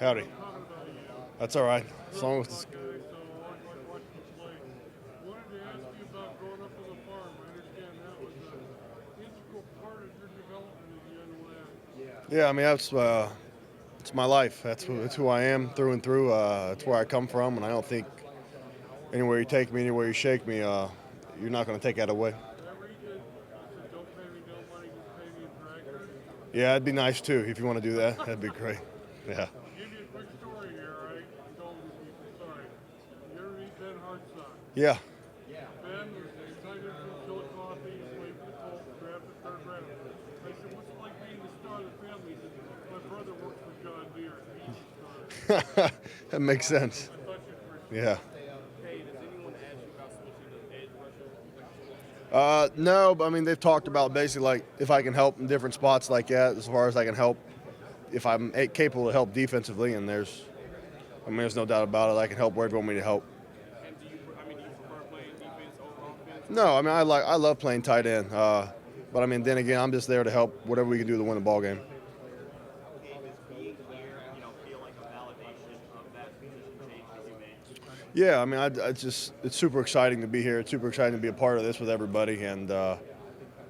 Howdy. That's all right. As long as it's, Wanted to ask you about growing up on the farm. I understand that was an integral part of your development as a young lad. yeah, I mean, it's my life. That's who I am through and through. That's where I come from, and I don't think anywhere you take me, anywhere you shake me, you're not going to take that away. Whatever you did, said, don't pay me no money, just pay me in tractors. Yeah, it'd be nice too if you want to do that. That'd be great. Yeah. I'll give you a quick story here, all right? I told the people, sorry. You ever meet Ben Hartsock? Yeah. Ben was excited for Chillicothe, he played for the Colts, drafted third round. I said, what's it like being the star of the family? He said, my brother works for John Deere. He's the star. That makes sense. I thought you'd appreciate Yeah. Hey, does anyone ask you about switching to edge rusher? No, but I mean, they've talked about basically like if I can help in different spots like that, as far as I can help, if I'm capable to help defensively, and there's no doubt about it. I can help wherever you want me to help. And do you prefer playing defense over offense? No, I mean, I love playing tight end, but I mean, then again, I'm just there to help whatever we can do to win the ball game. Hey, does being here, feel like a validation of that position change that you made? Yeah, I mean, it's super exciting to be here. It's super exciting to be a part of this with everybody, and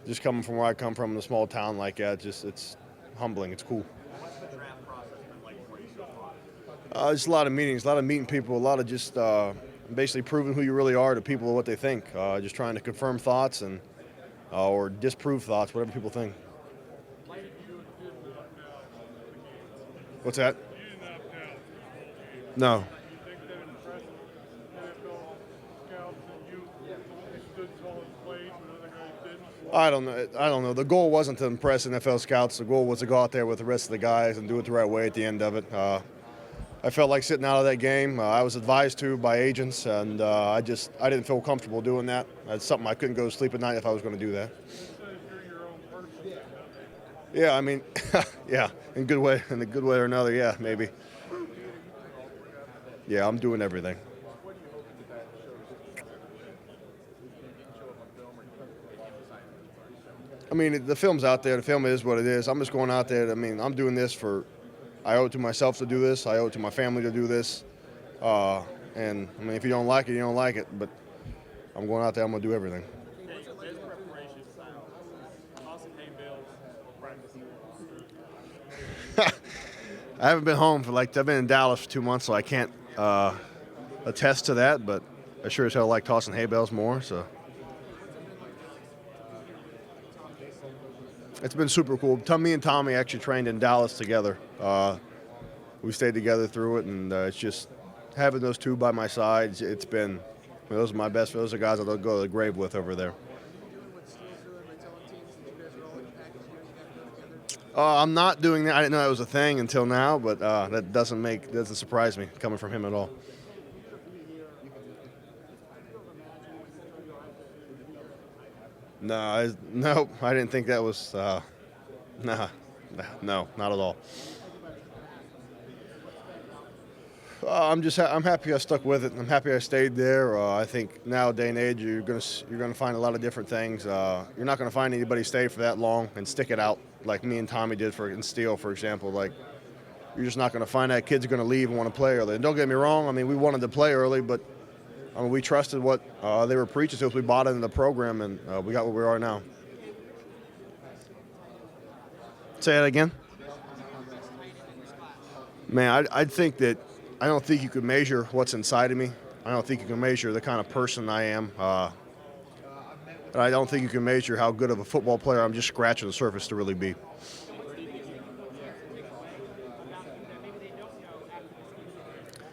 just coming from where I come from in a small town like that, it's humbling. It's cool. What's the draft process been like for you so far? Just a lot of meetings, a lot of meeting people, a lot of just basically proving who you really are to people, what they think. Just trying to confirm thoughts and or disprove thoughts, whatever people think. you did knock out the game. What's that? You did knock out. No. You think that impressed NFL scouts and you stood tall and played when other guys didn't? I don't know. The goal wasn't to impress NFL scouts. The goal was to go out there with the rest of the guys and do it the right way at the end of it. I felt like sitting out of that game. I was advised to by agents, and I didn't feel comfortable doing that. That's something I couldn't go to sleep at night if I was going to do that. It says you're your own person. Yeah, I mean, yeah, in a good way or another, yeah, maybe. Yeah, I'm doing everything. I mean, the film's out there. The film is what it is. I'm just going out there. I mean, I'm doing this I owe it to myself to do this. I owe it to my family to do this. And, I mean, if you don't like it, you don't like it. But I'm going out there. I'm going to do everything. Hey, best preparation style. Tossing hay bales or practicing. I haven't been home I've been in Dallas for 2 months, so I can't attest to that. But I sure as hell like tossing hay bales more, so. It's been super cool. Me and Tommy actually trained in Dallas together. We stayed together through it, and it's just having those two by my side. It's been those are my best. Those are guys I'll go to the grave with over there. I'm not doing that. I didn't know that was a thing until now, but that doesn't surprise me coming from him at all. No, I didn't think that was. No, not at all. I'm happy I stuck with it. I'm happy I stayed there. I think nowadays and age you're gonna find a lot of different things. You're not gonna find anybody stay for that long and stick it out like me and Tommy did in Steele, for example. Like you're just not gonna find that kids are gonna leave and want to play early. And don't get me wrong. I mean, we wanted to play early, but we trusted what they were preaching to us. We bought into the program, and we got where we are now. Say that again? Man, I think that I don't think you can measure what's inside of me. I don't think you can measure the kind of person I am. And I don't think you can measure how good of a football player I'm just scratching the surface to really be.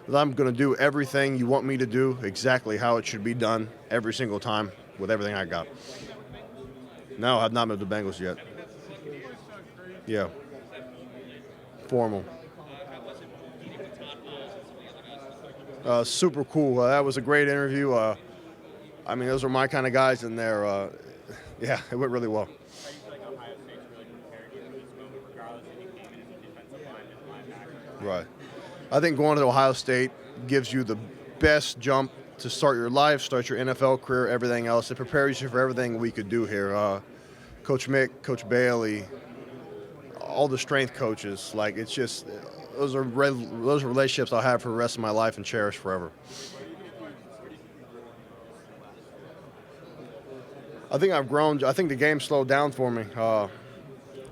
I'm going to do everything you want me to do, exactly how it should be done every single time with everything I got. No, I've not met the Bengals yet. Yeah. Formal. Super cool. That was a great interview. I mean, those are my kind of guys in there. Yeah, it went really well. How do you feel like Ohio State's really prepared you for this moment, regardless if you came in as a defensive lineman, linebacker? Right. I think going to Ohio State gives you the best jump to start your life, start your NFL career, everything else. It prepares you for everything we could do here. Coach Mick, Coach Bailey, all the strength coaches. Like, it's just those are relationships I'll have for the rest of my life and cherish forever. I think I've grown. I think the game slowed down for me. I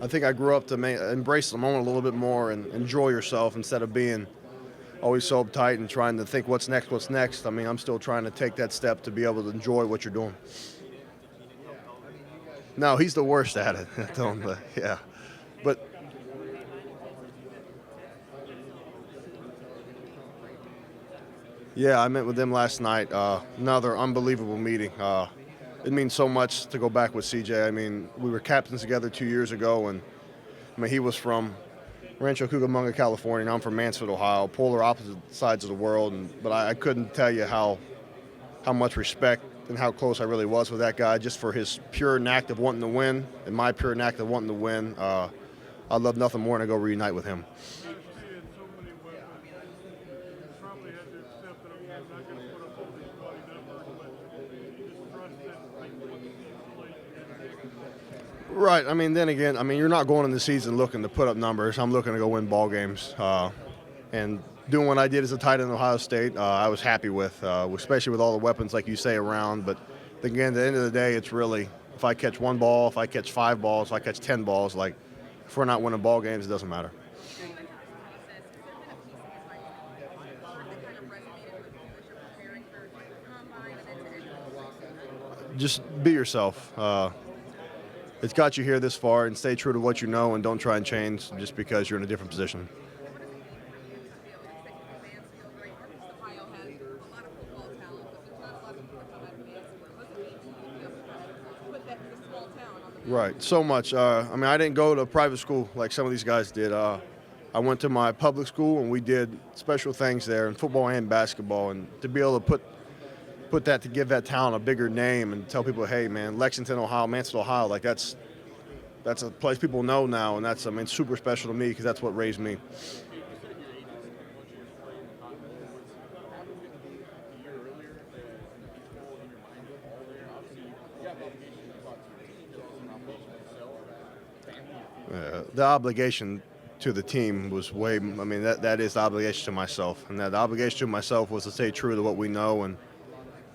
think I grew up to embrace the moment a little bit more and enjoy yourself instead of being always so uptight and trying to think what's next, what's next. I mean, I'm still trying to take that step to be able to enjoy what you're doing. No, he's the worst at it. Yeah, but yeah, I met with them last night. Another unbelievable meeting. It means so much to go back with CJ. I mean, we were captains together 2 years ago, and I mean, he was from Rancho Cucamonga, California, and I'm from Mansfield, Ohio, polar opposite sides of the world. But I couldn't tell you how much respect and how close I really was with that guy, just for his pure knack of wanting to win and my pure knack of wanting to win. I'd love nothing more than to go reunite with him. He had so many weapons. You probably had to accept that I'm not going to put up all these body numbers, but you just trust that people want to see the play. Right. I mean, then again, I mean, you're not going in the season looking to put up numbers. I'm looking to go win ball games. And doing what I did as a tight end at Ohio State, I was happy with, especially with all the weapons, like you say, around. But again, at the end of the day, it's really if I catch one ball, if I catch 5 balls, if I catch 10 balls, like if we're not winning ball games, it doesn't matter. Just be yourself. It's got you here this far, and stay true to what you know, and don't try and change just because you're in a different position. Right, so much. I mean, I didn't go to private school like some of these guys did. I went to my public school, and we did special things there in football and basketball. And to be able to put that, to give that town a bigger name and tell people, hey, man, Lexington, Ohio, Mansfield, Ohio, like that's a place people know now, and that's, I mean, super special to me because that's what raised me. The obligation to the team was way, I mean, that is the obligation to myself. And that the obligation to myself was to stay true to what we know. And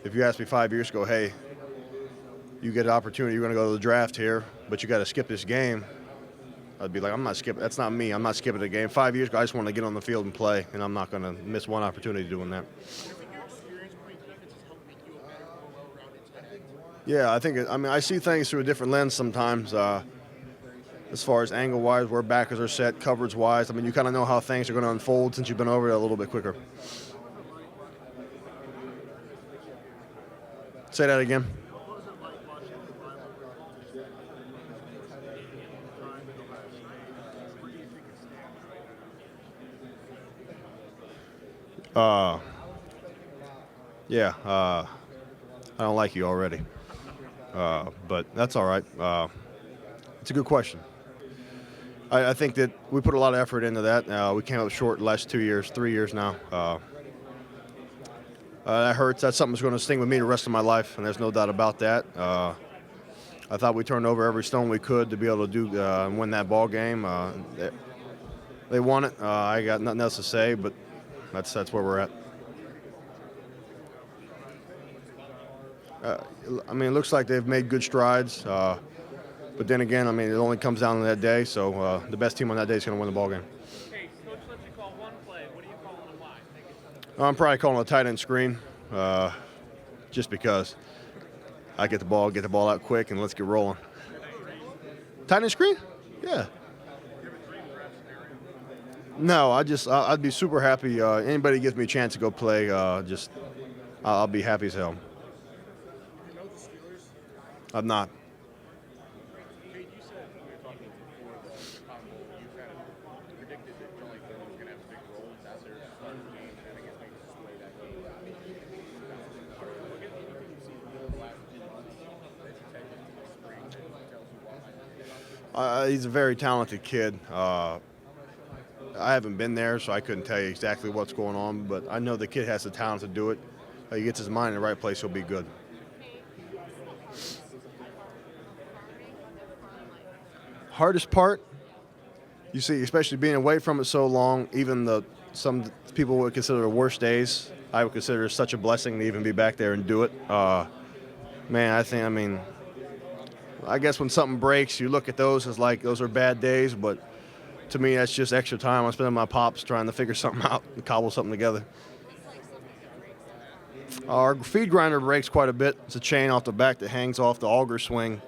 if you asked me 5 years ago, hey, you get an opportunity, you're going to go to the draft here, but you got to skip this game, I'd be like, I'm not skipping. That's not me. I'm not skipping the game. 5 years ago, I just want to get on the field and play, and I'm not going to miss one opportunity doing that. Yeah, I think, I mean, I see things through a different lens sometimes. As far as angle-wise, where backers are set, coverage-wise. I mean, you kind of know how things are going to unfold since you've been over it a little bit quicker. Say that again. Yeah, I don't like you already. But that's all right. It's a good question. I think that we put a lot of effort into that. We came up short the last 2 years, 3 years now. That hurts. That's something that's going to sting with me the rest of my life, and there's no doubt about that. I thought we turned over every stone we could to be able to do and win that ball game. They won it. I got nothing else to say, but that's where we're at. I mean, it looks like they've made good strides. But then again, I mean, it only comes down to that day, so the best team on that day is going to win the ball game. Hey, Coach lets you call one play. What are you calling and why? I'm probably calling a tight end screen, just because I get the ball out quick, and let's get rolling. Tight end screen? Yeah. No, I'd be super happy. Anybody gives me a chance to go play, I'll be happy as hell. You know the Steelers? I'm not. Cade, you said when we were talking before the Cotton Bowl, you kind of predicted that John Glenn was going to have a big role out there to start the game, and I guess maybe display that game. Look at anything you've seen from the last 2 months that you take into the spring that tells you why. He's a very talented kid. I haven't been there, so I couldn't tell you exactly what's going on, but I know the kid has the talent to do it. He gets his mind in the right place, he'll be good. Hardest part? you see, especially being away from it so long, even some people would consider the worst days, I would consider it such a blessing to even be back there and do it. Man, I guess when something breaks, you look at those as like those are bad days, but to me, that's just extra time I'm spending with my pops trying to figure something out and cobble something together. Our feed grinder breaks quite a bit. It's a chain off the back that hangs off the auger swing,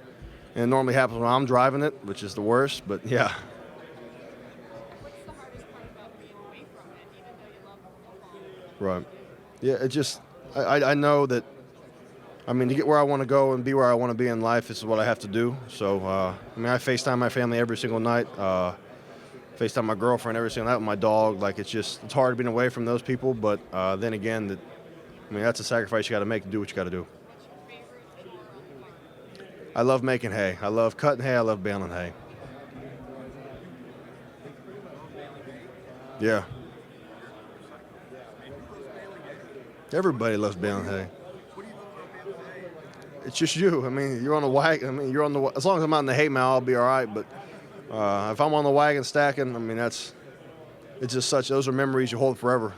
and it normally happens when I'm driving it, which is the worst, but yeah. What's the hardest part about being away from it, even though you love football? Right. Yeah, it just, I know that, to get where I want to go and be where I want to be in life, this is what I have to do. So, I FaceTime my family every single night. FaceTime my girlfriend every single night with my dog. Like, it's hard being away from those people, but then again, that's a sacrifice you got to make to do what you got to do. What's your favorite chore on the farm? I love making hay. I love cutting hay. I love baling hay. Yeah. Everybody loves baling hay. It's just you. You're on the wagon. As long as I'm out in the hay mow, I'll be all right. But if I'm on the wagon stacking, it's just those are memories you hold forever.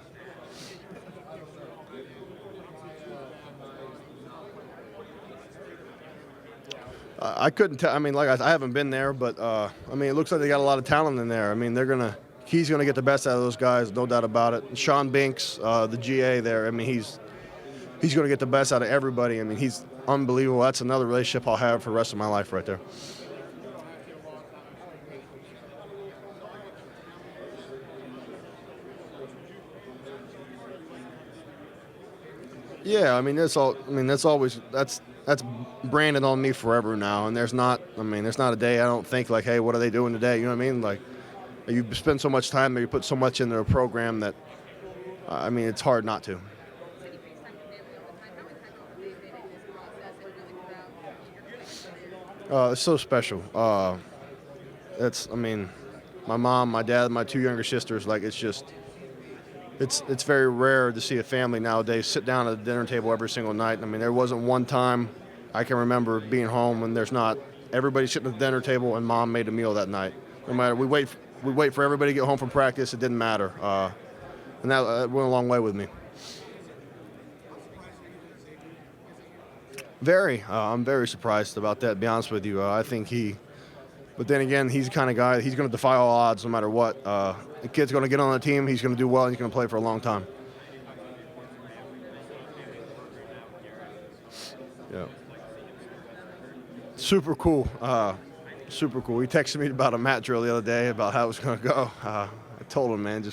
I couldn't tell. I haven't been there, but it looks like they got a lot of talent in there. He's gonna get the best out of those guys, no doubt about it. Sean Binks, the GA there. He's gonna get the best out of everybody. He's unbelievable. That's another relationship I'll have for the rest of my life right there. Yeah, that's branded on me forever now. And there's not a day I don't think like, hey, what are they doing today? You know what I mean? Like, you spend so much time there, you put so much into a program that, it's hard not to. Said you FaceTime your family all the time. How integral have they been in this process and really throughout your career? It's so special. My mom, my dad, my two younger sisters, it's very rare to see a family nowadays sit down at the dinner table every single night. There wasn't one time I can remember being home when there's not everybody sitting at the dinner table and mom made a meal that night. No matter, we wait for everybody to get home from practice. It didn't matter. And that went a long way with me. I'm very surprised about that, to be honest with you. But then again, he's the kind of guy, he's going to defy all odds no matter what. The kid's going to get on the team, he's going to do well, and he's going to play for a long time. Yeah. Super cool. Super cool. He texted me about a mat drill the other day about how it was going to go. I told him, man,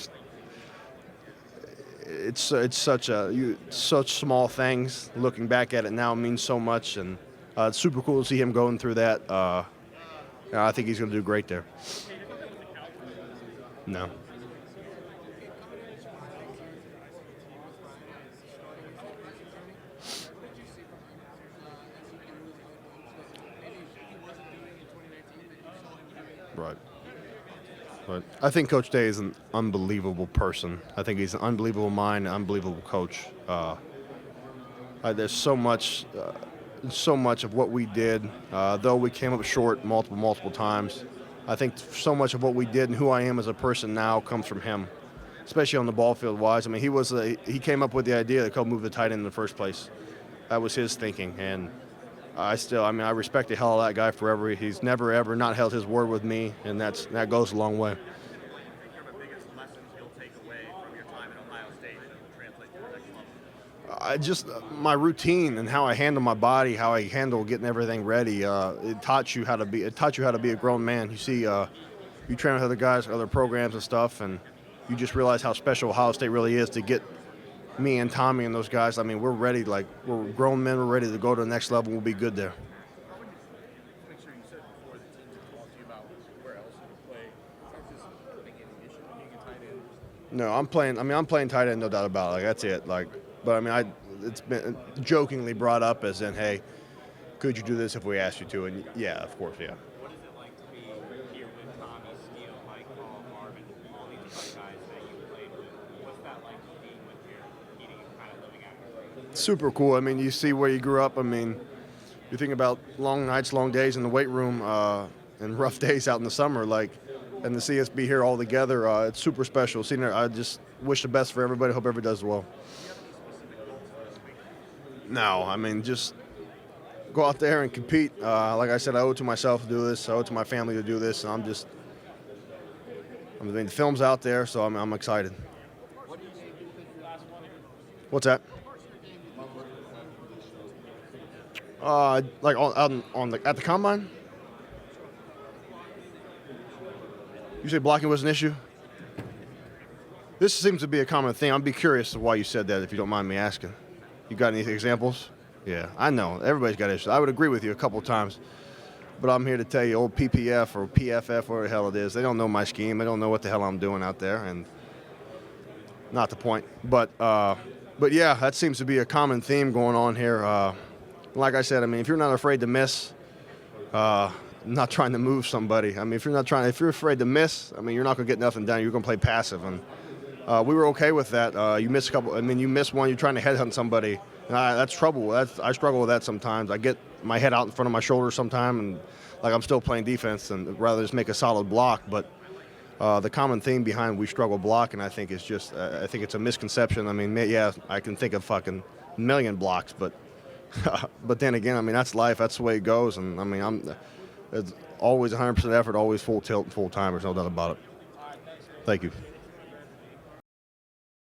it's such small things. Looking back at it now means so much, and it's super cool to see him going through that. I think he's going to do great there. No. Right. But I think Coach Day is an unbelievable person. I think he's an unbelievable mind, an unbelievable coach. There's so much of what we did, though we came up short multiple times. I think so much of what we did and who I am as a person now comes from him, especially on the ball field wise. He came up with the idea that could move the tight end in the first place. That was his thinking, and I respect the hell out of that guy forever. He's never ever not held his word with me, and that goes a long way. What do you think are the biggest lessons you'll take away from your time at Ohio State that will translate to the next level? My routine and how I handle my body, how I handle getting everything ready. It taught you how to be a grown man. You see, you train with other guys, other programs and stuff, and you just realize how special Ohio State really is to get me and Tommy and those guys. We're ready. We're grown men. We're ready to go to the next level. We'll be good there. Make sure you said before the teams have talked to you about where else you can play. Is that just making an issue being a tight end? No, I'm playing tight end, no doubt about it. That's it. But it's been jokingly brought up as in, hey, could you do this if we asked you to? And yeah, of course, yeah. What is it like to be here with Tommy, Steele, Mike Hall, Marvin, all these other guys that you played with? What's that like to be when you're competing and kind of living out your dream? Super cool. You see where you grew up. You think about long nights, long days in the weight room, and rough days out in the summer. and to see us be here all together, it's super special. Seeing it, I just wish the best for everybody. Hope everybody does well. No, I mean, just go out there and compete. Like I said, I owe it to myself to do this. I owe it to my family to do this. And I mean, the film's out there, so I'm excited. What's that? Like at the combine? You say blocking was an issue? This seems to be a common thing. I'd be curious why you said that, if you don't mind me asking. You got any examples? Yeah, I know. Everybody's got issues. I would agree with you a couple times. But I'm here to tell you, old PPF or PFF, whatever the hell it is, they don't know my scheme. They don't know what the hell I'm doing out there, and not the point. But yeah, that seems to be a common theme going on here. Like I said, I mean, if you're not afraid to miss, not trying to move somebody. I mean, if you're afraid to miss, I mean, you're not going to get nothing done. You're going to play passive, and we were okay with that. You miss a couple. I mean, you miss one. You're trying to headhunt somebody. And that's trouble. I struggle with that sometimes. I get my head out in front of my shoulder sometime, and like I'm still playing defense, and rather just make a solid block. But the common theme behind we struggle blocking, I think, is just I think it's a misconception. I mean, yeah, I can think of fucking million blocks, but but then again, I mean, that's life. That's the way it goes. And I mean, it's always 100% effort, always full tilt, full time. There's no doubt about it. Thank you.